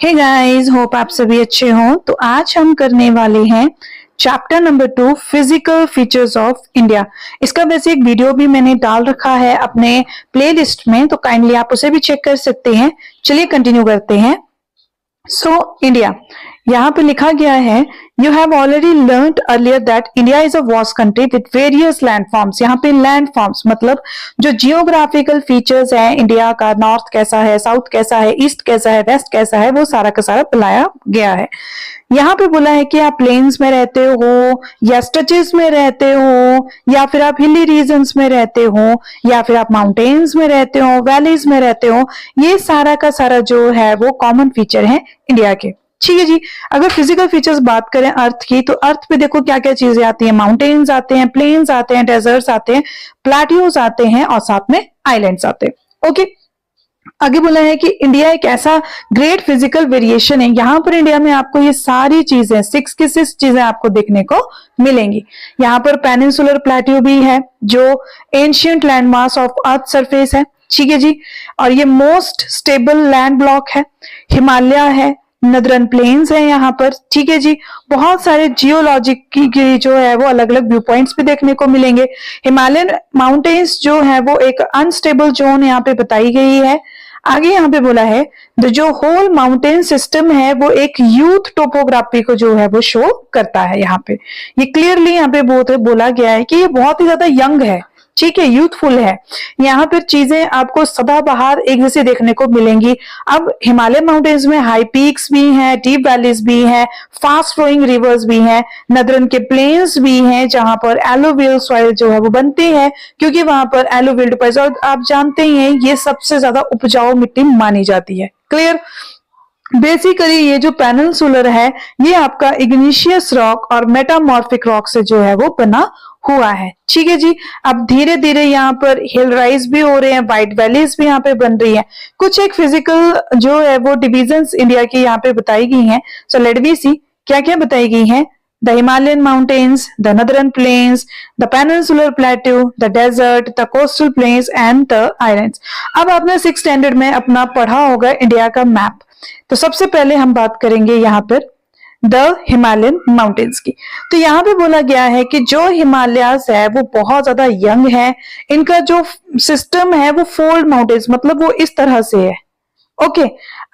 Hey guys, hope आप सभी अच्छे हो। तो आज हम करने वाले हैं chapter number 2 physical features of India. इसका वैसे एक वीडियो भी मैंने डाल रखा है अपने प्लेलिस्ट में, तो काइंडली आप उसे भी चेक कर सकते हैं। चलिए कंटिन्यू करते हैं। इंडिया, यहाँ पे लिखा गया है you have already learned earlier that India is a vast country with various land forms. यहाँ पे लैंड फॉर्म्स मतलब जो जियोग्राफिकल फीचर्स है इंडिया का, नॉर्थ कैसा है, साउथ कैसा है, ईस्ट कैसा है, वेस्ट कैसा है, वो सारा का सारा बताया गया है। यहाँ पे बोला है कि आप प्लेन्स में रहते हो या स्ट्रेचेस में रहते हो या फिर आप हिली रीजन्स में रहते हो या फिर आप माउंटेन्स में रहते हो, वैलीज में रहते हो, ये सारा का सारा जो है वो कॉमन फीचर है इंडिया के। ठीक है जी। अगर फिजिकल फीचर्स बात करें अर्थ की, तो अर्थ पे देखो क्या क्या चीजें आती हैं। माउंटेन्स आते हैं, प्लेन्स आते हैं, डेजर्ट्स आते हैं, प्लेट्यूज आते हैं और साथ में आइलैंड्स आते हैं। ओके, आगे बोला है कि इंडिया एक ऐसा ग्रेट फिजिकल वेरिएशन है। यहाँ पर इंडिया में आपको ये सारी चीजें 6 की 6 चीजें आपको देखने को मिलेंगी। यहाँ पर पेनिनसुलर प्लेट्यू भी है जो ancient land mass of earth surface है। ठीक है जी। और ये मोस्ट स्टेबल लैंड ब्लॉक है। हिमालय है, नदरन प्लेन्स है यहाँ पर। ठीक है जी। बहुत सारे जियोलॉजिक की जो है वो अलग अलग व्यू पॉइंट्स भी देखने को मिलेंगे। हिमालयन माउंटेन्स जो है वो एक अनस्टेबल जोन यहाँ पे बताई गई है। आगे यहाँ पे बोला है जो होल माउंटेन सिस्टम है वो एक यूथ टोपोग्राफी को जो है वो शो करता है। यहाँ पे ये क्लियरली यहाँ पे बोला गया है कि ये बहुत ही ज्यादा यंग है। ठीक है, यूथफुल है। यहाँ पर चीजें आपको सदाबहार एक जैसे देखने को मिलेंगी। अब हिमालय माउंटेन्स में हाई पीक्स भी हैं, डीप वैलीज भी हैं, फास्ट फ्लोइंग रिवर्स भी हैं, नदरन के प्लेन्स भी हैं जहां पर एलोवियल सॉइल जो है वो बनती है क्योंकि वहां पर एलोवियल डिपॉजिट, और आप जानते ही हैं ये सबसे ज्यादा उपजाऊ मिट्टी मानी जाती है। क्लियर। बेसिकली ये जो पेनिनसुलर है ये आपका इग्निशियस रॉक और मेटामॉर्फिक रॉक से जो है वो बना हुआ है। ठीक है जी। अब धीरे धीरे यहाँ पर हिल राइज भी हो रहे हैं, वाइट वैलीज भी यहाँ पे बन रही है। कुछ एक फिजिकल जो है वो डिविजन्स इंडिया की यहाँ पे बताई गई हैं। सो लेट वी सी क्या क्या बताई गई हैं। The Himalayan mountains, the northern plains, the peninsular plateau, the desert, the coastal plains and the islands। अब आपने 6th स्टैंडर्ड में अपना पढ़ा होगा इंडिया का मैप। तो सबसे पहले हम बात करेंगे यहाँ पर द हिमालयन माउंटेन्स की। तो यहाँ पे बोला गया है कि जो हिमालयास है वो बहुत ज्यादा यंग है। इनका जो सिस्टम है वो फोल्ड माउंटेन्स मतलब वो इस तरह से है। ओके,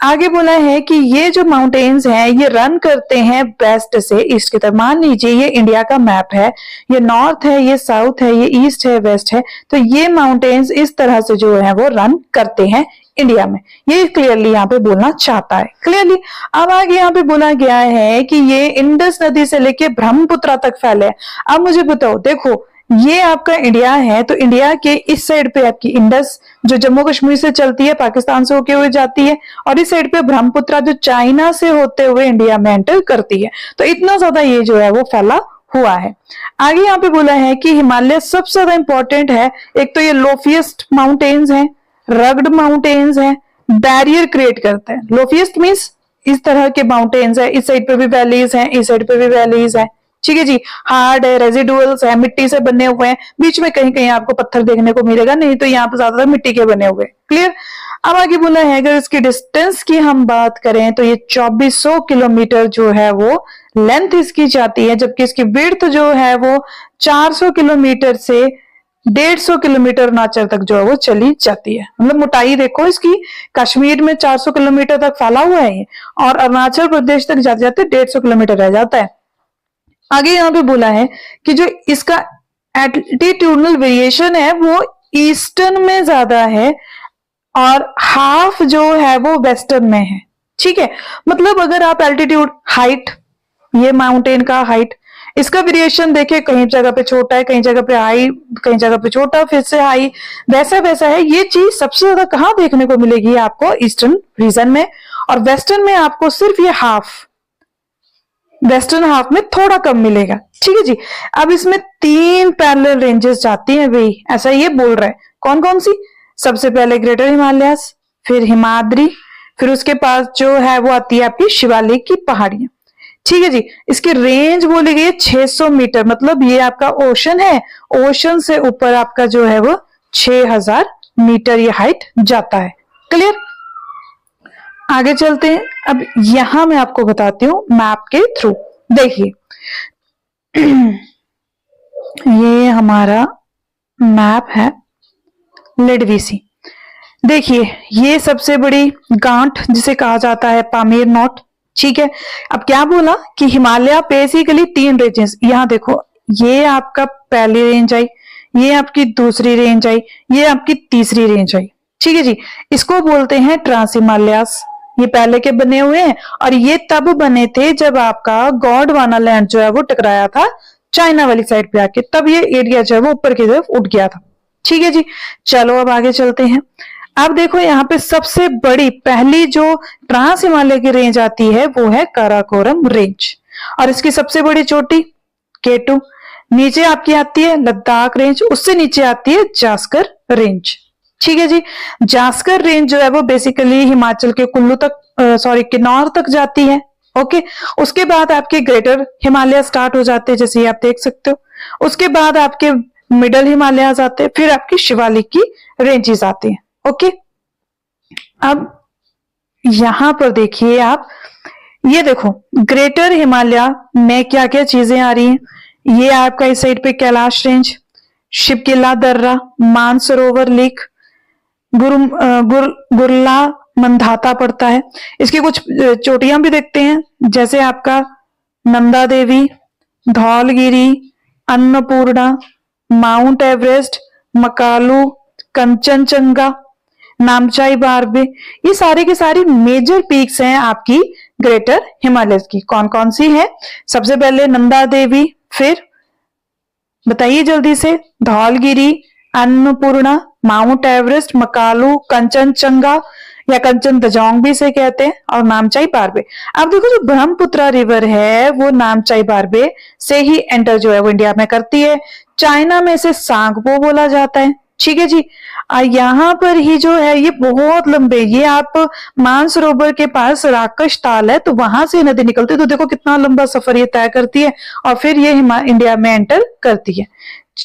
आगे बोला है कि ये जो माउंटेन्स हैं ये रन करते हैं वेस्ट से ईस्ट की तरफ। मान लीजिए ये इंडिया का मैप है, ये नॉर्थ है, ये साउथ है, ये ईस्ट है, वेस्ट है, तो ये माउंटेन्स इस तरह से जो है वो रन करते हैं इंडिया में। ये क्लियरली यहाँ पे बोलना चाहता है। क्लियरली अब आगे यहाँ पे बोला गया है कि ये इंडस नदी से लेके ब्रह्मपुत्र तक फैले। अब मुझे बताओ, देखो ये आपका इंडिया है, तो इंडिया के इस साइड पे आपकी इंडस जो जम्मू कश्मीर से चलती है, पाकिस्तान से होके हुए जाती है, और इस साइड पे ब्रह्मपुत्र जो चाइना से होते हुए इंडिया में एंटर करती है। तो इतना ज्यादा ये जो है वो फैला हुआ है। आगे यहाँ पे बोला है कि हिमालय सबसे ज्यादा इंपॉर्टेंट है। एक तो ये लोफीएस्ट माउंटेन्स है, रग्ड माउंटेन्स है, बैरियर क्रिएट करते हैं। लोफीएस्ट मीन्स इस तरह के माउंटेन्स है, इस साइड पे भी वैलीज है, इस साइड पे भी वैलीज है। ठीक है जी। हार्ड है, रेजिडुअल्स है, मिट्टी से बने हुए हैं, बीच में कहीं कहीं आपको पत्थर देखने को मिलेगा, नहीं तो यहाँ पे ज्यादातर मिट्टी के बने हुए। क्लियर। अब आगे बोला है अगर इसकी डिस्टेंस की हम बात करें तो ये 2400 किलोमीटर जो है वो लेंथ इसकी जाती है, जबकि इसकी विड्थ जो है वो 400 किलोमीटर से 150 किलोमीटर अरुणाचल तक जो है वो चली जाती है। मतलब मोटाई देखो इसकी, कश्मीर में 400 किलोमीटर तक फैला हुआ है ये, और अरुणाचल प्रदेश तक जाते जाते 150 किलोमीटर रह जाता है। आगे यहाँ पे बोला है कि जो इसका एल्टीट्यूडनल वेरिएशन है वो ईस्टर्न में ज्यादा है और हाफ जो है वो वेस्टर्न में है। ठीक है, मतलब अगर आप एल्टीट्यूड हाइट, ये माउंटेन का हाइट, इसका वेरिएशन देखे, कहीं जगह पे छोटा है, कहीं जगह पे हाई, कहीं जगह पे छोटा, फिर से हाई, वैसा वैसा है। ये चीज सबसे ज्यादा कहाँ देखने को मिलेगी आपको? ईस्टर्न रीजन में, और वेस्टर्न में आपको सिर्फ ये हाफ, वेस्टर्न हाफ में थोड़ा कम मिलेगा। ठीक है जी। अब इसमें 3 पैरेलल रेंजेस जाती हैं भाई, ऐसा ये बोल रहा है। कौन कौन सी? सबसे पहले ग्रेटर हिमालयस, फिर हिमाद्री, फिर उसके पास जो है वो आती है आपकी शिवालिक की पहाड़ियां। ठीक है जी। इसकी रेंज बोली गई है 600 मीटर, मतलब ये आपका ओशन है, ओशन से ऊपर आपका जो है वो 6000 मीटर ये हाइट जाता है। क्लियर। आगे चलते हैं। अब यहां मैं आपको बताती हूँ मैप के थ्रू। देखिए ये हमारा मैप है लेडवीसी। देखिए ये सबसे बड़ी गांठ जिसे कहा जाता है पामीर नोट। ठीक है, अब क्या बोला कि हिमालय बेसिकली 3 रेंजेस, यहां देखो ये आपका पहली रेंज आई, ये आपकी दूसरी रेंज आई, ये आपकी तीसरी रेंज आई। ठीक है जी, इसको बोलते हैं ट्रांस हिमालयास। ये पहले के बने हुए हैं और ये तब बने थे जब आपका गोंडवाना लैंड जो है वो टकराया था चाइना वाली साइड पे आके, तब ये एरिया जो है वो ऊपर की तरफ उठ गया था। ठीक है जी, चलो अब आगे चलते हैं। अब देखो यहाँ पे सबसे बड़ी पहली जो ट्रांस हिमालय की रेंज आती है वो है काराकोरम रेंज, और इसकी सबसे बड़ी चोटी केटू। नीचे आपकी आती है लद्दाख रेंज, उससे नीचे आती है जास्कर रेंज। ठीक है जी, जास्कर रेंज जो है वो बेसिकली हिमाचल के कुल्लू तक किन्नौर तक जाती है। ओके, उसके बाद आपके ग्रेटर हिमालय स्टार्ट हो जाते हैं, जैसे ये आप देख सकते हो। उसके बाद आपके मिडल हिमालय आते हैं, फिर आपकी शिवालिक की रेंजेस आती हैं। ओके, अब यहां पर देखिए आप, ये देखो ग्रेटर हिमालय में क्या क्या चीजें आ रही हैं। ये आपका इस साइड पे कैलाश रेंज, शिवकिला दर्रा, मानसरोवर लेक, गुरला मंधाता पड़ता है। इसकी कुछ चोटियां भी देखते हैं, जैसे आपका नंदा देवी, धौलगिरी, अन्नपूर्णा, माउंट एवरेस्ट, मकालू, कंचनजंगा, नामचाई बारबे। ये सारी की सारी मेजर पीक्स हैं आपकी ग्रेटर हिमालय की। कौन कौन सी है? सबसे पहले नंदा देवी, फिर बताइए जल्दी से, धौलगिरी, अन्नपूर्णा, माउंट एवरेस्ट, मकालू, कंचनजंगा या कंचनजंगा भी इसे कहते हैं, और नामचाई बारबे। अब देखो जो ब्रह्मपुत्र रिवर है वो नामचाई बारबे से ही एंटर जो है वो इंडिया में करती है। चाइना में इसे सांगपो बोला जाता है। ठीक है जी, यहाँ पर ही जो है ये बहुत लंबे, ये आप मानसरोवर के पास राकश ताल है तो वहां से नदी निकलती है, तो देखो कितना लंबा सफर ये तय करती है और फिर ये इंडिया में एंटर करती है।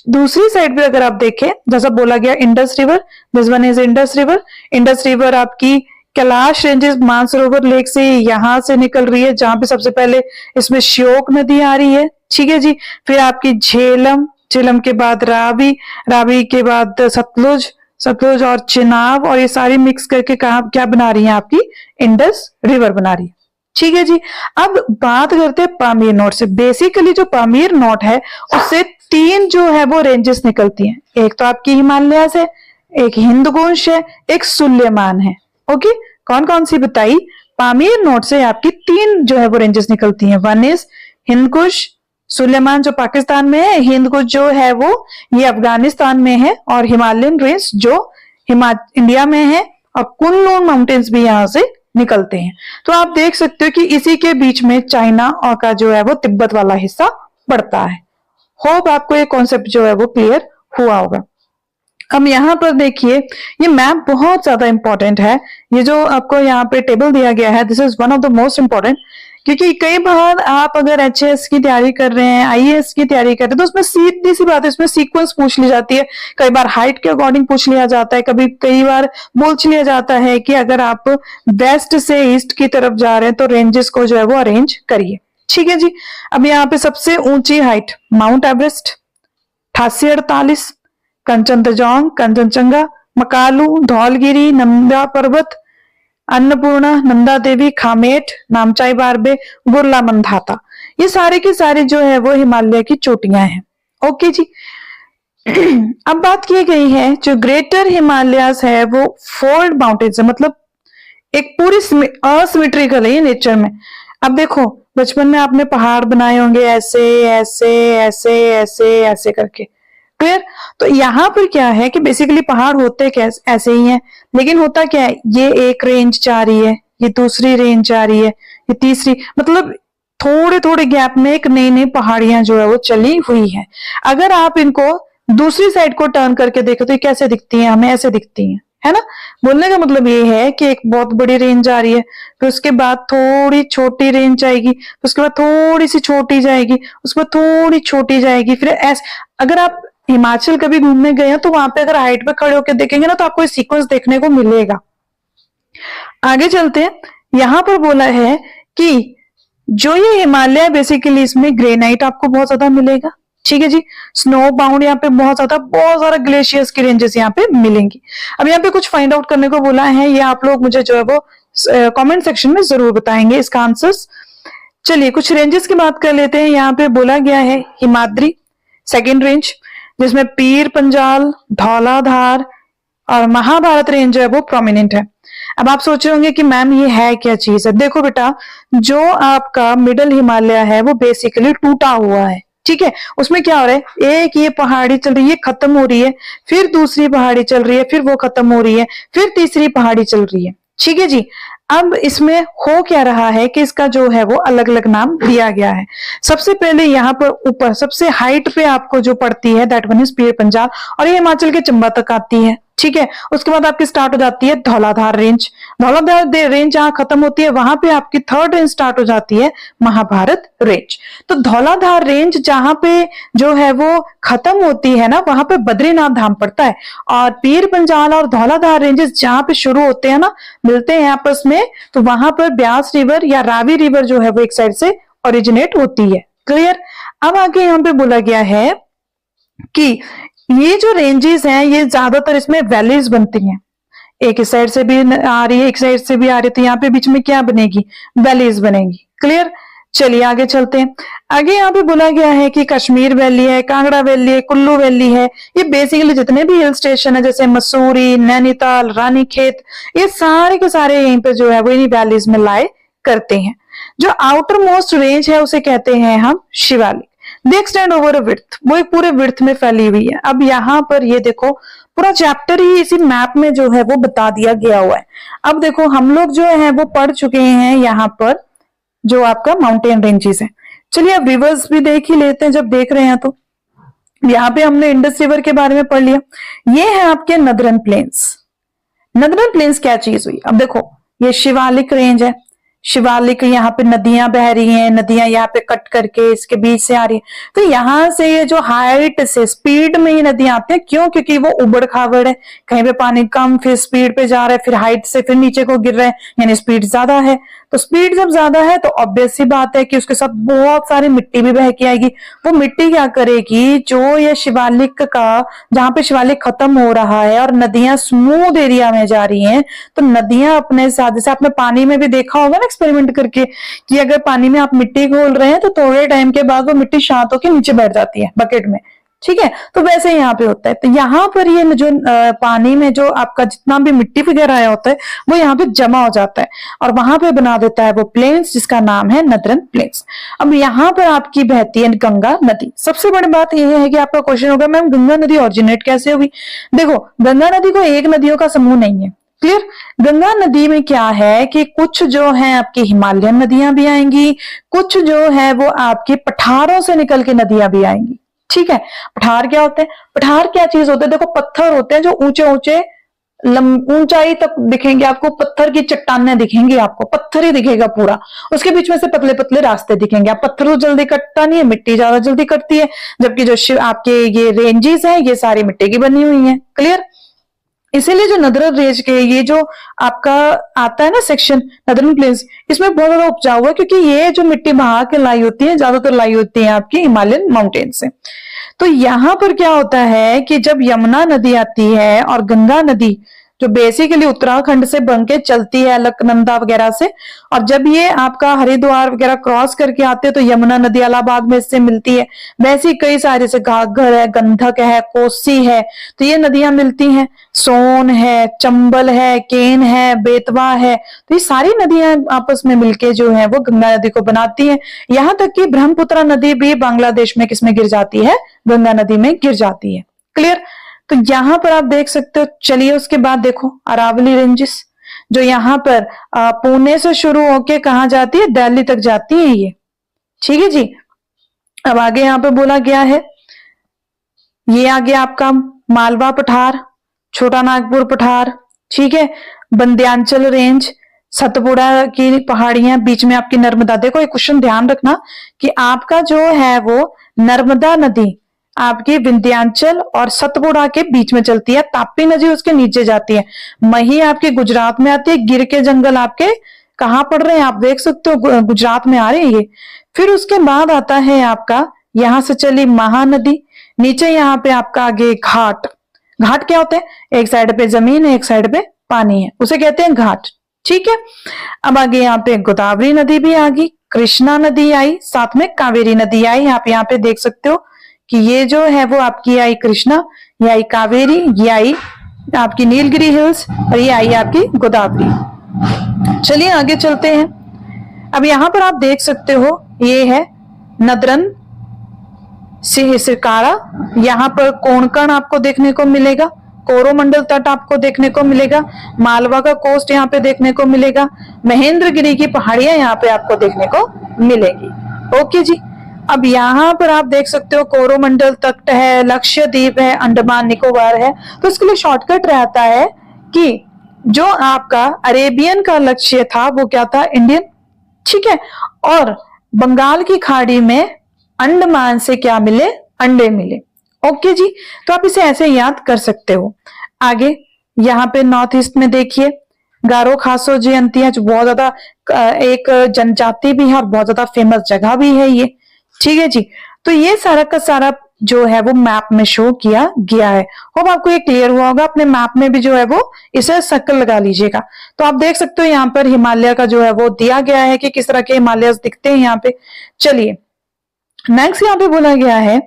दूसरी साइड पे अगर आप देखें, जैसा बोला गया Indus river, this one is Indus river. Indus river आपकी कैलाश रेंजेस मानसरोवर लेक से यहां से निकल रही है, जहां पे सबसे पहले इसमें श्योक नदी आ रही है। ठीक है जी, फिर आपकी झेलम, झेलम के बाद रावी, रावी के बाद सतलुज, सतलुज और चिनाब, और ये सारी मिक्स करके क्या बना रही है आपकी इंडस रिवर बना रही है। ठीक है जी, अब बात करते हैं पामीर नोट से। बेसिकली जो पामीर नोट है उससे 3 जो है वो रेंजेस निकलती हैं। एक तो आपकी हिमालय है, एक हिंदकुश है, एक सुलेमान है। ओके, कौन कौन सी बताई? पामीर नोट से आपकी 3 जो है वो रेंजेस निकलती हैं। वन इज हिंदकुश, सुलेमान जो पाकिस्तान में है, हिंदकुश जो है वो ये अफगानिस्तान में है, और हिमालयन रेंज जो इंडिया में है, और कुनलुन माउंटेन्स भी यहां से निकलते हैं। तो आप देख सकते हो कि इसी के बीच में चाइना और का जो है वो तिब्बत वाला हिस्सा पड़ता है। होप आपको ये कॉन्सेप्ट जो है वो क्लियर हुआ होगा। अब यहाँ पर देखिए, ये मैप बहुत ज्यादा इंपॉर्टेंट है। ये जो आपको यहाँ पे टेबल दिया गया है, this is one of the most important, क्योंकि कई बार आप अगर एचएस की तैयारी कर रहे हैं, आईएएस की तैयारी कर रहे हैं, तो उसमें सीधी सी बात है, इसमें सीक्वेंस पूछ ली जाती है। कई बार हाइट के अकॉर्डिंग पूछ लिया जाता है, कई बार पूछ लिया जाता है कि अगर आप वेस्ट से ईस्ट की तरफ जा रहे हैं तो रेंजेस को जो है वो अरेंज करिए। ठीक है जी, अब यहाँ पे सबसे ऊंची height mount Everest 8848, Kanchenjunga, Kanchenjunga, Makalu, Dhaulagiri, Nanda पर्वत, अन्नपूर्णा, नंदा देवी, खामेट, नामचाई बारबे, गुरला मंधाता, ये सारे के सारे जो है वो हिमालय की चोटियां हैं। ओके जी, अब बात की गई है जो ग्रेटर हिमालयास है वो फोल्ड माउंटेन्स है, मतलब एक पूरी असिमेट्रिकल है नेचर में। अब देखो बचपन में आपने पहाड़ बनाए होंगे ऐसे ऐसे ऐसे ऐसे ऐसे करके, क्लियर? तो यहाँ पर क्या है कि बेसिकली पहाड़ होते कैसे ऐसे ही हैं, लेकिन होता क्या है, ये एक रेंज जा रही है, ये दूसरी रेंज जा रही है, ये तीसरी, मतलब थोड़े थोड़े गैप में एक नई नई पहाड़ियां जो है वो चली हुई है। अगर आप इनको दूसरी साइड को टर्न करके देखो तो ये कैसे दिखती है? हमें ऐसे दिखती है ना? बोलने का मतलब ये है कि एक बहुत बड़ी रेंज आ रही है, फिर उसके बाद थोड़ी छोटी रेंज आएगी, फिर उसके बाद थोड़ी सी छोटी जाएगी, उसके बाद थोड़ी छोटी जाएगी, फिर ऐसे। अगर आप हिमाचल कभी घूमने गए हैं तो वहां पे अगर हाइट पे खड़े होकर देखेंगे ना तो आपको सीक्वेंस देखने को मिलेगा। आगे चलते हैं। यहां पर बोला है कि जो ये हिमालय बेसिकली इसमें ग्रेनाइट आपको बहुत ज्यादा मिलेगा, ठीक है जी। स्नो बाउंड यहाँ पे बहुत सारा ग्लेशियर्स की रेंजेस यहाँ पे मिलेंगी। अब यहाँ पे कुछ फाइंड आउट करने को बोला है, ये आप लोग मुझे जो है वो कमेंट सेक्शन में जरूर बताएंगे इसका आंसर्स। चलिए कुछ रेंजेस की बात कर लेते हैं। यहाँ पे बोला गया है हिमाद्री सेकेंड रेंज, जिसमें पीर पंजाल, धौलाधार और महाभारत रेंज जो है वो प्रोमिनेंट है। अब आप सोच रहे होंगे कि मैम ये है क्या चीज है। देखो बेटा, जो आपका मिडल हिमालय है वो बेसिकली टूटा हुआ है, ठीक है। उसमें क्या हो रहा है, एक ये पहाड़ी चल रही है, खत्म हो रही है, फिर दूसरी पहाड़ी चल रही है, फिर वो खत्म हो रही है, फिर तीसरी पहाड़ी चल रही है, ठीक है जी। अब इसमें हो क्या रहा है कि इसका जो है वो अलग अलग नाम दिया गया है। सबसे पहले यहाँ पर ऊपर सबसे हाइट पे आपको जो पड़ती है that one is Pir Panjal, और ये हिमाचल के चंबा तक आती है, ठीक है। उसके बाद आपकी स्टार्ट हो जाती है धौलाधार रेंज। धौलाधार रेंज जहां खत्म होती है वहां पे आपकी थर्ड रेंज स्टार्ट हो जाती है महाभारत रेंज। तो धौलाधार रेंज जहां पे जो है वो खत्म होती है ना, वहां पे बद्रीनाथ धाम पड़ता है। और पीर पंजाल और धौलाधार रेंजेस जहां पे शुरू होते हैं ना, मिलते हैं आपस में, तो वहां पर ब्यास रिवर या रावी रिवर जो है वो एक साइड से ओरिजिनेट होती है। क्लियर। अब आगे यहाँ पे बोला गया है कि ये जो रेंजेस हैं ये ज्यादातर इसमें वैलीज बनती हैं, एक इस साइड से भी आ रही है, एक साइड से भी आ रही है, तो यहाँ पे बीच में क्या बनेगी, वैलीज बनेगी। क्लियर। चलिए आगे चलते हैं। आगे यहाँ पे बोला गया है कि कश्मीर वैली है, कांगड़ा वैली है, कुल्लू वैली है, ये बेसिकली जितने भी हिल स्टेशन है जैसे मसूरी, नैनीताल, रानीखेत, ये सारे के सारे यहीं पे जो है वो इन्हीं वैलीज में लाए करते हैं। जो आउटर मोस्ट रेंज है उसे कहते हैं हम शिवालिक। दे एक्सटेंड ओवर अ विड्थ, वो एक पूरे विड्थ में फैली हुई है। अब यहाँ पर ये देखो पूरा चैप्टर ही इसी मैप में जो है वो बता दिया गया हुआ है। अब देखो हम लोग जो है वो पढ़ चुके हैं यहाँ पर जो आपका माउंटेन रेंजेस है। चलिए अब रिवर्स भी देख ही लेते हैं, जब देख रहे हैं तो यहाँ पे हमने इंडस रिवर के बारे में पढ़ लिया। ये है आपके नदरन प्लेन्स। नदरन प्लेन्स क्या चीज हुई, अब देखो ये शिवालिक रेंज है, शिवालिक यहाँ पे नदियां बह रही हैं, नदियां यहाँ पे कट करके इसके बीच से आ रही है। तो यहाँ से ये जो हाइट से स्पीड में ही नदियां आती है, क्यों, क्योंकि वो उबड़ खाबड़ है, कहीं पे पानी कम फिर स्पीड पे जा रहा है, फिर हाइट से फिर नीचे को गिर रहा है, यानी स्पीड ज्यादा है। तो स्पीड जब ज्यादा है तो ऑब्वियस सी बात है कि उसके साथ बहुत सारी मिट्टी भी बह के आएगी। वो मिट्टी क्या करेगी, जो ये शिवालिक का जहां पे शिवालिक खत्म हो रहा है और नदियां स्मूथ एरिया में जा रही हैं, तो नदियां अपने साथ, जैसे आपने पानी में भी देखा होगा ना एक्सपेरिमेंट करके, कि अगर पानी में आप मिट्टी घोल रहे हैं तो थोड़े टाइम के बाद वो मिट्टी शांत होकर नीचे बैठ जाती है बकेट में, ठीक है। तो वैसे यहाँ पे होता है। तो यहाँ पर ये जो पानी में जो आपका जितना भी मिट्टी वगैरह आया होता है वो यहाँ पे जमा हो जाता है और वहां पे बना देता है वो प्लेन्स जिसका नाम है नदरन प्लेन्स। अब यहाँ पर आपकी बहती है गंगा नदी। सबसे बड़ी बात यह है कि आपका क्वेश्चन होगा मैम गंगा नदी ऑरिजिनेट कैसे हुई। देखो गंगा नदी को एक नदियों का समूह नहीं है। क्लियर। गंगा नदी में क्या है कि कुछ जो है आपकी हिमालयन नदियां भी आएंगी, कुछ जो है वो आपकी पठारों से निकल के नदियां भी आएंगी, ठीक है। पठार क्या होते हैं, पठार क्या चीज होते हैं, देखो पत्थर होते हैं जो ऊंचे ऊंचे ऊंचाई तक दिखेंगे आपको, पत्थर की चट्टानें दिखेंगी आपको, पत्थर ही दिखेगा पूरा, उसके बीच में से पतले पतले रास्ते दिखेंगे। आप पत्थर तो जल्दी कटता नहीं है, मिट्टी ज्यादा जल्दी कटती है, जबकि जो आपके ये रेंजेस हैं ये सारी मिट्टी की बनी हुई है। क्लियर। इसीलिए जो नदरन रेंज के ये जो आपका आता है ना सेक्शन नदरन प्लेन्स, इसमें बहुत ज्यादा उपजाऊ है क्योंकि ये जो मिट्टी बहा के लाई होती है ज्यादातर लाई होती है आपकी हिमालयन माउंटेन से। तो यहाँ पर क्या होता है कि जब यमुना नदी आती है और गंगा नदी जो बेसिकली उत्तराखंड से बन के चलती है अलकनंदा वगैरह से, और जब ये आपका हरिद्वार वगैरह क्रॉस करके आते हैं तो यमुना नदी इलाहाबाद में इससे मिलती है। वैसे कई सारे जैसे घाघर है, गंधक है, कोसी है, तो ये नदियां मिलती हैं। सोन है, चंबल है, केन है, बेतवा है, तो ये सारी नदियां आपस में मिलके जो है वो गंगा नदी को बनाती हैं। यहाँ तक कि ब्रह्मपुत्र नदी भी बांग्लादेश में किसमें गिर जाती है, गंगा नदी में गिर जाती है। क्लियर। तो यहां पर आप देख सकते हो। चलिए उसके बाद देखो अरावली रेंजेस जो यहाँ पर पुणे से शुरू होके कहां जाती है, दिल्ली तक जाती है ये, ठीक है जी। अब आगे यहाँ पे बोला गया है, ये आगे आपका मालवा पठार, छोटा नागपुर पठार, ठीक है, बंध्यांचल रेंज, सतपुड़ा की पहाड़ियां, बीच में आपकी नर्मदा। देखो एक क्वेश्चन ध्यान रखना कि आपका जो है वो नर्मदा नदी आपकी विंध्याचल और सतपुड़ा के बीच में चलती है, ताप्ती नदी उसके नीचे जाती है, मही आपके गुजरात में आती है, गिर के जंगल आपके कहाँ पड़ रहे हैं आप देख सकते हो, गुजरात में आ रहे हैं ये। फिर उसके बाद आता है आपका, यहां से चली महानदी, नीचे यहाँ पे आपका आगे घाट। घाट क्या होते हैं? एक साइड पे जमीन है, एक साइड पे पानी है, उसे कहते हैं घाट। ठीक है, अब आगे यहाँ पे गोदावरी नदी भी आ गई, कृष्णा नदी आई, साथ में कावेरी नदी आई। आप यहाँ पे देख सकते हो कि ये जो है वो आपकी आई कृष्णा, ये आई कावेरी, ये आई आपकी नीलगिरी हिल्स, और ये आई आपकी गोदावरी। चलिए आगे चलते हैं। अब यहाँ पर आप देख सकते हो ये है नदरन सिरकारा, यहाँ पर कोंकण आपको देखने को मिलेगा, कोरोमंडल तट आपको देखने को मिलेगा, मालवा का कोस्ट यहाँ पे देखने को मिलेगा, महेंद्रगिरी की पहाड़ियां यहाँ पे आपको देखने को मिलेगी। ओके जी, अब यहाँ पर आप देख सकते हो कोरोमंडल तट है, लक्षद्वीप है, अंडमान निकोबार है। तो इसके लिए शॉर्टकट रहता है कि जो आपका अरेबियन का लक्ष्य था वो क्या था? इंडियन। ठीक है, और बंगाल की खाड़ी में अंडमान से क्या मिले? अंडे मिले। ओके जी, तो आप इसे ऐसे याद कर सकते हो। आगे यहाँ पे नॉर्थ ईस्ट में देखिए, गारो खासो जयंतिया, जो बहुत ज्यादा एक जनजाति भी है और बहुत ज्यादा फेमस जगह भी है ये। ठीक है जी, तो ये सारा का सारा जो है वो मैप में शो किया गया है। होप आपको ये क्लियर हुआ होगा। अपने मैप में भी जो है वो इसे सर्कल लगा लीजिएगा। तो आप देख सकते हो यहाँ पर हिमालय का जो है वो दिया गया है कि किस तरह के हिमालय दिखते हैं यहाँ पे। चलिए नेक्स्ट यहाँ पे बोला गया है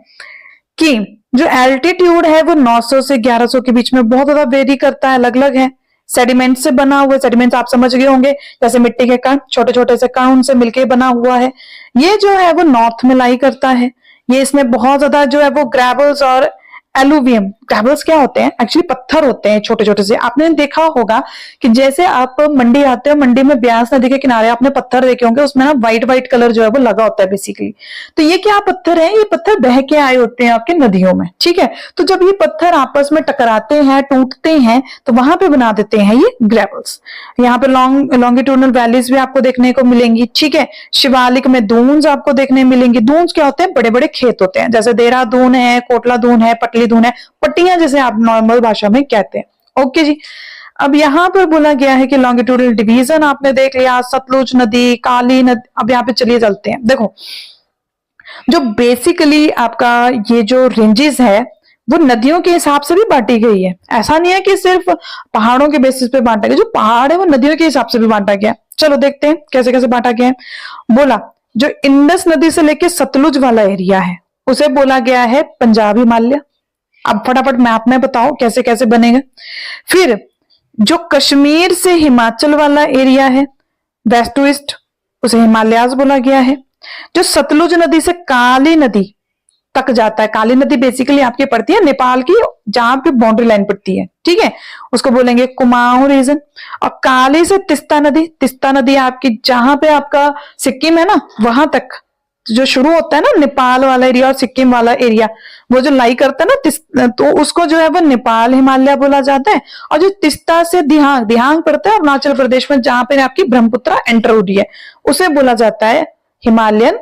कि जो एल्टीट्यूड है वो 900 से 1100 के बीच में बहुत ज्यादा वेरी करता है, अलग अलग है। सेडिमेंट से बना हुआ, सेडिमेंट आप समझ गए होंगे, जैसे मिट्टी के कण, छोटे छोटे से कण उनसे मिलके बना हुआ है। ये जो है वो नॉर्थ में लाई करता है। ये इसमें बहुत ज्यादा जो है वो ग्रेवल्स और एलुवियम, ग्रेवल्स क्या होते हैं? एक्चुअली पत्थर होते हैं छोटे छोटे से। आपने देखा होगा कि जैसे आप मंडी आते हो, मंडी में ब्यास नदी के किनारे आपने पत्थर देखे होंगे, उसमें ना व्हाइट व्हाइट कलर जो है वो लगा होता है बेसिकली। तो ये क्या पत्थर है? ये पत्थर बह के आए होते हैं आपके नदियों में। ठीक है, तो जब ये पत्थर आपस में टकराते हैं, टूटते हैं, तो वहां पे बना देते हैं ये ग्रेवल्स। यहाँ पे लॉन्गिट्यूडनल वैलीज भी आपको देखने को मिलेंगी। ठीक है, शिवालिक में दून्स आपको देखने मिलेंगी। दून्स क्या होते हैं? बड़े बड़े खेत होते हैं, जैसे देहरादून है, कोटला दून है, पटली दून है, पट्टियां जैसे आप नॉर्मल भाषा में कहते हैं। ओके जी, अब यहाँ पर बोला गया है कि लॉन्गिट्यूडनल डिवीजन आपने देख लिया, सतलुज नदी, काली नदी। अब यहाँ पे चलिए चलते हैं। देखो, जो बेसिकली आपका ये जो रेंजेस है वो नदियों के हिसाब से भी बांटी गई है। ऐसा नहीं है कि सिर्फ पहाड़ों के बेसिस पे बांटा गया, जो पहाड़ है वो नदियों के हिसाब से भी बांटा गया। चलो देखते हैं कैसे कैसे बांटा गया है। बोला जो इंडस नदी से लेके सतलुज वाला एरिया है उसे बोला गया है पंजाब हिमालय। अब फटाफट मैप में बताओ कैसे कैसे बनेगा। फिर जो कश्मीर से हिमाचल वाला एरिया है वेस्ट टू ईस्ट, उसे हिमालयाज बोला गया है। जो सतलुज नदी से काली नदी तक जाता है, काली नदी बेसिकली आपकी पड़ती है नेपाल की, जहां पे बाउंड्री लाइन पड़ती है। ठीक है, उसको बोलेंगे कुमाऊं रीजन। और काली से तिस्ता नदी, तिस्ता नदी आपकी जहां पे आपका सिक्किम है ना, वहां तक जो शुरू होता है ना, नेपाल वाला एरिया और सिक्किम वाला एरिया, वो जो लाई करता है ना, तो उसको जो है वो नेपाल हिमालय बोला जाता है। और जो तिस्ता से दिहांग, दिहांग पड़ता है अरुणाचल प्रदेश में, जहां पे आपकी ब्रह्मपुत्रा एंटर हो रही है, उसे बोला जाता है हिमालयन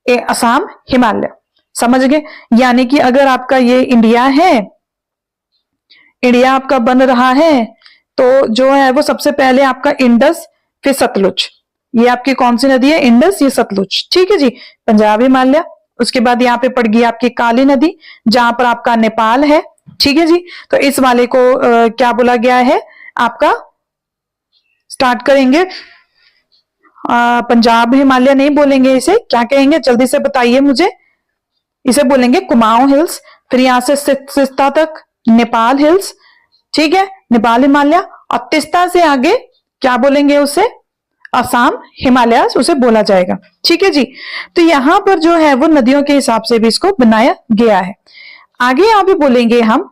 असम हिमालय। समझ गए? यानी कि अगर आपका ये इंडिया है, इंडिया आपका बन रहा है, तो जो है वो सबसे पहले आपका इंडस, फिर सतलुज। ये आपकी कौन सी नदी है? इंडस, ये सतलुज। ठीक है जी, पंजाब हिमालय। उसके बाद यहाँ पे पड़ गई आपकी काली नदी, जहां पर आपका नेपाल है। ठीक है जी, तो इस वाले को क्या बोला गया है आपका? स्टार्ट करेंगे, पंजाब हिमालय नहीं बोलेंगे, इसे क्या कहेंगे? जल्दी से बताइए मुझे। इसे बोलेंगे कुमाऊं हिल्स। फिर यहां से तिस्ता तक नेपाल हिल्स। ठीक है, नेपाल हिमालय। और तिस्ता से आगे क्या बोलेंगे उसे? असम हिमालय उसे बोला जाएगा। ठीक है जी, तो यहां पर जो है वो नदियों के हिसाब से भी इसको बनाया गया है। आगे यहाँ पे बोलेंगे हम।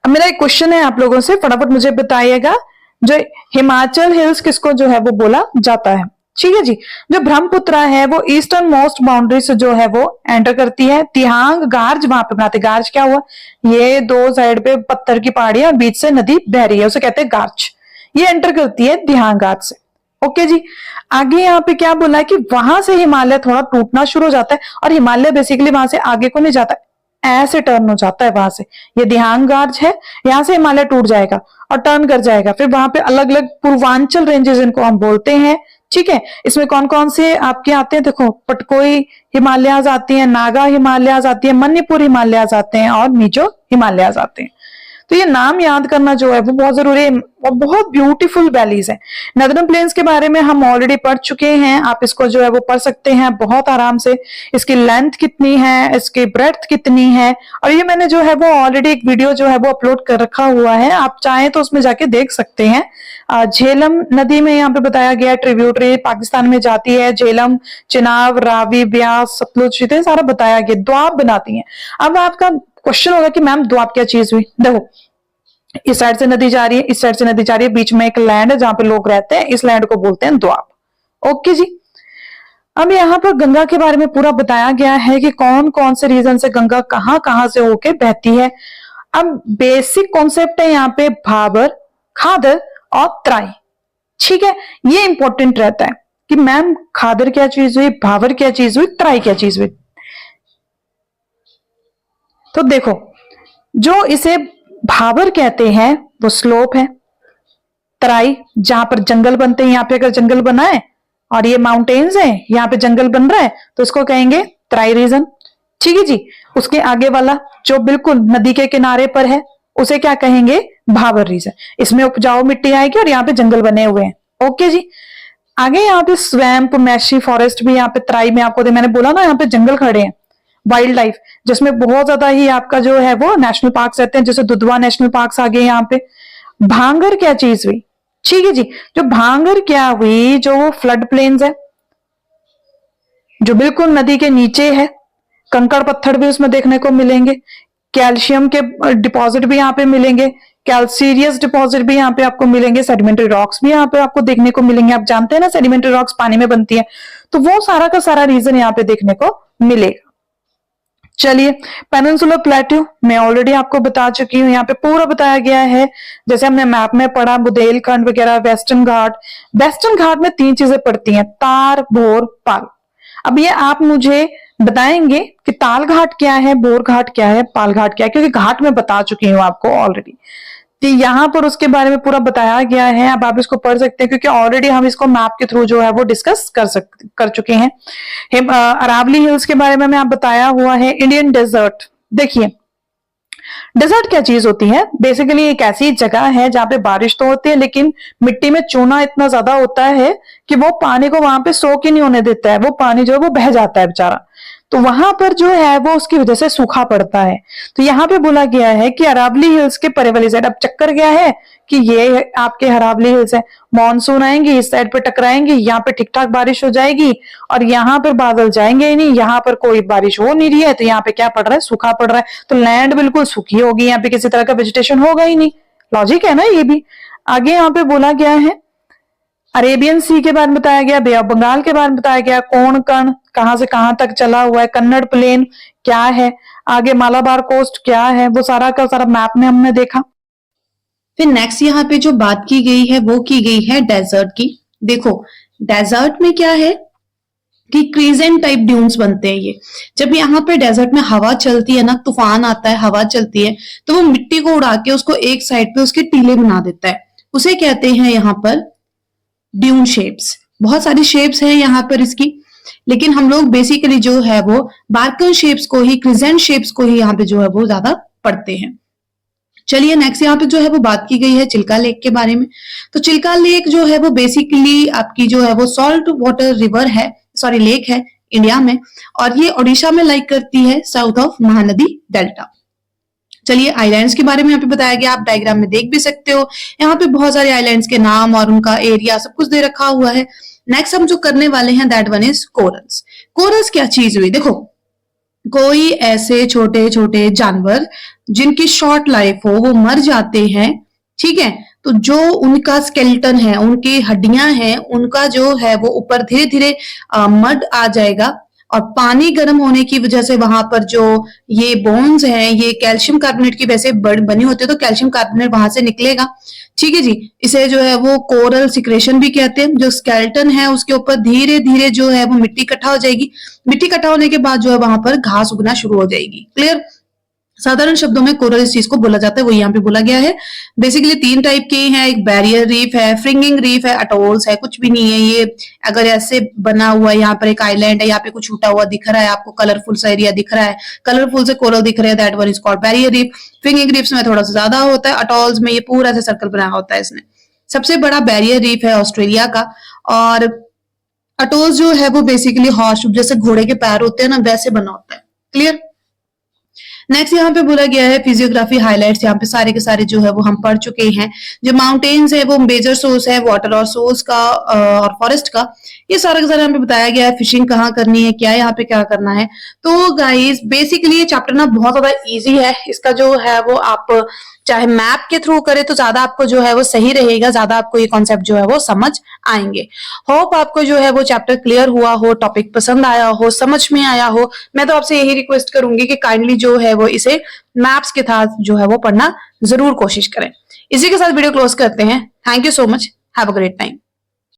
अब मेरा एक क्वेश्चन है आप लोगों से, फटाफट मुझे बताइएगा, जो हिमाचल हिल्स किसको जो है वो बोला जाता है? ठीक है जी, जो ब्रह्मपुत्रा है वो ईस्टर्न मोस्ट बाउंड्री से जो है वो एंटर करती है। तिहांग गार्ज वहां पे बनाते। गार्ज क्या हुआ? ये दो साइड पे पत्थर की पहाड़ियां और बीच से नदी बह रही है, उसे कहते हैं गार्ज। ये एंटर करती है तिहांग गार्ज से। ओके जी, आगे यहाँ पे क्या बोला है कि वहां से हिमालय थोड़ा टूटना शुरू हो जाता है, और हिमालय बेसिकली वहां से आगे को नहीं जाता, ऐसे टर्न हो जाता है वहां से। ये दिहांग गार्ज है, यहाँ से हिमालय टूट जाएगा और टर्न कर जाएगा। फिर वहां पे अलग अलग पूर्वांचल रेंजेस इनको हम बोलते हैं। ठीक है, इसमें कौन कौन से आपके आते हैं, देखो पटकोई हिमालयाज आती हैं, नागा हिमालयाज आती है, मणिपुर हिमालयाज आते हैं और मिजो हिमालयाज आते हैं। तो ये नाम याद करना जो है वो बहुत जरूरी है और बहुत ब्यूटीफुल वैलीज है। नदर्न प्लेन्स के बारे में हम ऑलरेडी पढ़ चुके हैं, आप इसको जो है वो पढ़ सकते हैं बहुत आराम से। इसकी लेंथ कितनी है, इसकी ब्रेड्थ कितनी है, और ये मैंने जो है वो ऑलरेडी एक वीडियो जो है वो अपलोड कर रखा हुआ है, आप चाहें तो उसमें जाके देख सकते हैं। झेलम नदी में यहाँ पे बताया गया, ट्रिब्यूटरी पाकिस्तान में जाती है, झेलम, चिनाब, रावी, ब्यास, सतलुज, सारा बताया गया, द्वाब बनाती है। अब आपका क्वेश्चन होगा कि मैम द्वाब क्या चीज हुई। देखो इस साइड से नदी जा रही है, इस साइड से नदी जा रही है, बीच में एक लैंड है जहां पे लोग रहते हैं, इस लैंड को बोलते हैं द्वाब। ओके जी। अब यहाँ पर गंगा के बारे में पूरा बताया गया है कि कौन कौन से रीजन से गंगा कहां कहां से होके बहती है। अब बेसिक कॉन्सेप्ट है यहाँ पे भाबर, खादर और त्राई। ठीक है, ये इंपॉर्टेंट रहता है कि मैम खादर क्या चीज हुई, भाबर क्या चीज हुई, त्राई क्या चीज हुई। तो देखो जो इसे भाबर कहते हैं वो स्लोप है, तराई जहां पर जंगल बनते हैं, यहाँ पे अगर जंगल बना है और ये माउंटेन्स है, यहाँ पे जंगल बन रहा है तो इसको कहेंगे तराई रीजन। ठीक है जी। उसके आगे वाला जो बिल्कुल नदी के किनारे पर है उसे क्या कहेंगे, भाबर रीजन। इसमें उपजाऊ मिट्टी आएगी और यहाँ पे जंगल बने हुए हैं। ओके जी। आगे यहाँ पे स्वैम्प, मैशी फॉरेस्ट भी यहाँ पे तराई में आपको मैंने बोला ना, यहाँ पे जंगल खड़े हैं, वाइल्ड लाइफ जिसमें बहुत ज्यादा ही आपका जो है वो नेशनल पार्क रहते हैं, जैसे दुधवा नेशनल पार्क आ गए यहाँ पे। भांगर क्या चीज हुई, ठीक है जी। जो भांगर क्या हुई, जो वो फ्लड प्लेन्स है जो बिल्कुल नदी के नीचे है, कंकड़ पत्थर भी उसमें देखने को मिलेंगे, कैल्शियम के डिपॉजिट भी यहाँ पे मिलेंगे, कैल्सीरियस डिपॉजिट भी यहाँ पे आपको मिलेंगे, सेडिमेंट्री रॉक्स भी यहाँ पे आपको देखने को मिलेंगे। आप जानते हैं ना सेडिमेंट्री रॉक्स पानी में बनती है, तो वो सारा का सारा रीजन यहाँ पे देखने को मिलेगा। चलिए, पेनिनसुलर प्लेट्यू मैं ऑलरेडी आपको बता चुकी हूँ, यहाँ पे पूरा बताया गया है, जैसे हमने मैप में पढ़ा, बुंदेलखंड वगैरह, वेस्टर्न घाट। वेस्टर्न घाट में 3 चीजें पड़ती हैं, तार, भोर, पाल। अब ये आप मुझे बताएंगे कि ताल घाट क्या है, बोर घाट क्या है, पाल घाट क्या है, क्योंकि घाट में बता चुकी हूँ आपको ऑलरेडी। तो यहाँ पर उसके बारे में पूरा बताया गया है, अब आप इसको पढ़ सकते हैं क्योंकि ऑलरेडी हम इसको मैप के थ्रू जो है वो डिस्कस कर चुके हैं। अरावली हिल्स के बारे में आप बताया हुआ है। इंडियन डेजर्ट, देखिए डेजर्ट क्या चीज होती है, बेसिकली एक ऐसी जगह है जहां पे बारिश तो होती है लेकिन मिट्टी में चूना इतना ज्यादा होता है कि वो पानी को वहां पे सोख ही नहीं होने देता है, वो पानी जो है वो बह जाता है बेचारा, तो वहां पर जो है वो उसकी वजह से सूखा पड़ता है। तो यहाँ पे बोला गया है कि अरावली हिल्स के परे वाली साइड, अब चक्कर क्या है कि ये आपके अरावली हिल्स है, मॉनसून आएंगी इस साइड पे टकराएंगी, यहाँ पे ठीक ठाक बारिश हो जाएगी और यहाँ पर बादल जाएंगे ही नहीं, यहाँ पर कोई बारिश हो नहीं रही है, तो यहाँ पे क्या पड़ रहा है, सूखा पड़ रहा है, तो लैंड बिल्कुल सूखी होगी, यहाँ पे किसी तरह का वेजिटेशन होगा ही नहीं। लॉजिक है ना ये भी। आगे यहाँ पे बोला गया है अरेबियन सी के बारे में बताया गया, बे ऑफ बंगाल के बारे में बताया गया, कोंकण कहां से कहां तक चला हुआ है, कन्नड़ प्लेन क्या है, आगे मालाबार कोस्ट क्या है, वो सारा का सारा मैप में हमने देखा। फिर नेक्स्ट यहाँ पे जो बात की गई है वो की गई है डेजर्ट की। देखो डेजर्ट में क्या है कि क्रीजेंट टाइप ड्यून्स बनते हैं। ये जब यहाँ पे डेजर्ट में हवा चलती है ना, तूफान आता है, हवा चलती है, तो वो मिट्टी को उड़ा के उसको एक साइड पे उसके टीले बना देता है, उसे कहते हैं यहाँ पर ड्यून शेप्स। बहुत सारी शेप्स हैं यहाँ पर इसकी, लेकिन हम लोग बेसिकली जो है वो बार्कन शेप्स को ही, क्रिजेंट शेप्स को ही यहाँ पे जो है वो ज्यादा पढ़ते हैं। चलिए नेक्स्ट यहाँ पे जो है वो बात की गई है चिल्का लेक के बारे में। तो चिल्का लेक जो है वो बेसिकली आपकी जो है वो सॉल्ट वाटर रिवर है, सॉरी लेक है इंडिया में, और ये ओडिशा में लाइक करती है साउथ ऑफ महानदी डेल्टा। चलिए आइलैंड्स के बारे में यहाँ पे बताया गया, आप डायग्राम में देख भी सकते हो, यहाँ पे बहुत सारे आइलैंड्स के नाम और उनका एरिया सब कुछ दे रखा हुआ है। नेक्स्ट हम जो करने वाले हैं that one is corals. Corals क्या चीज हुई, देखो कोई ऐसे छोटे छोटे जानवर जिनकी शॉर्ट लाइफ हो वो मर जाते हैं, ठीक है, तो जो उनका स्केलेटन है, उनकी हड्डियां हैं, उनका जो है वो ऊपर धीरे धीरे मड आ जाएगा, और पानी गर्म होने की वजह से वहां पर जो ये बोन्स हैं ये कैल्शियम कार्बोनेट की वजह से बनी होती है, तो कैल्शियम कार्बोनेट वहां से निकलेगा। ठीक है जी, इसे जो है वो कोरल सिक्रेशन भी कहते हैं। जो स्केलेटन है उसके ऊपर धीरे धीरे जो है वो मिट्टी इकट्ठा हो जाएगी, मिट्टी इकट्ठा होने के बाद जो है वहां पर घास उगना शुरू हो जाएगी। क्लियर। साधारण शब्दों में कोरल इस चीज को बोला जाता है, वो यहाँ पे बोला गया है। बेसिकली 3 टाइप के हैं, एक बैरियर रीफ है, फ्रिंगिंग रीफ है, अटोल्स है, कुछ भी नहीं है ये। अगर ऐसे बना हुआ है, यहाँ पर एक आइलैंड है, यहाँ पे कुछ छूटा हुआ दिख रहा है आपको, कलरफुल सा एरिया दिख रहा है, कलरफुल से कोरल दिख रहे हैं, that one is called barrier reef. Fringing reefs में थोड़ा सा ज्यादा होता है, अटोल्स में ये पूरा सा सर्कल बना होता है इसने। सबसे बड़ा बैरियर रीफ है ऑस्ट्रेलिया का, और अटोल्स जो है वो बेसिकली हॉर्स, जैसे घोड़े के पैर होते हैं ना, वैसे बना होता है। क्लियर। नेक्स्ट यहाँ पे बोला गया है फिजियोग्राफी हाइलाइट्स, यहाँ पे सारे के सारे जो है वो हम पढ़ चुके हैं। जो माउंटेन्स है वो मेजर सोर्स है वाटर और सोर्स का और फॉरेस्ट का, ये सारा का सारा यहाँ पे बताया गया है। फिशिंग कहाँ करनी है, क्या यहाँ पे क्या करना है। तो गाइस बेसिकली ये चैप्टर ना बहुत ज्यादा इजी है, इसका जो है वो आप चाहे मैप के थ्रू करे तो ज्यादा आपको जो है वो सही रहेगा, ज्यादा आपको ये कॉन्सेप्ट जो है वो समझ आएंगे। होप आपको जो है वो चैप्टर क्लियर हुआ हो, टॉपिक पसंद आया हो, समझ में आया हो। मैं तो आपसे यही रिक्वेस्ट करूंगी कि काइंडली जो है वो इसे मैप्स के साथ जो है वो पढ़ना जरूर कोशिश करें। इसी के साथ वीडियो क्लोज करते हैं। Thank you so much, have a great time.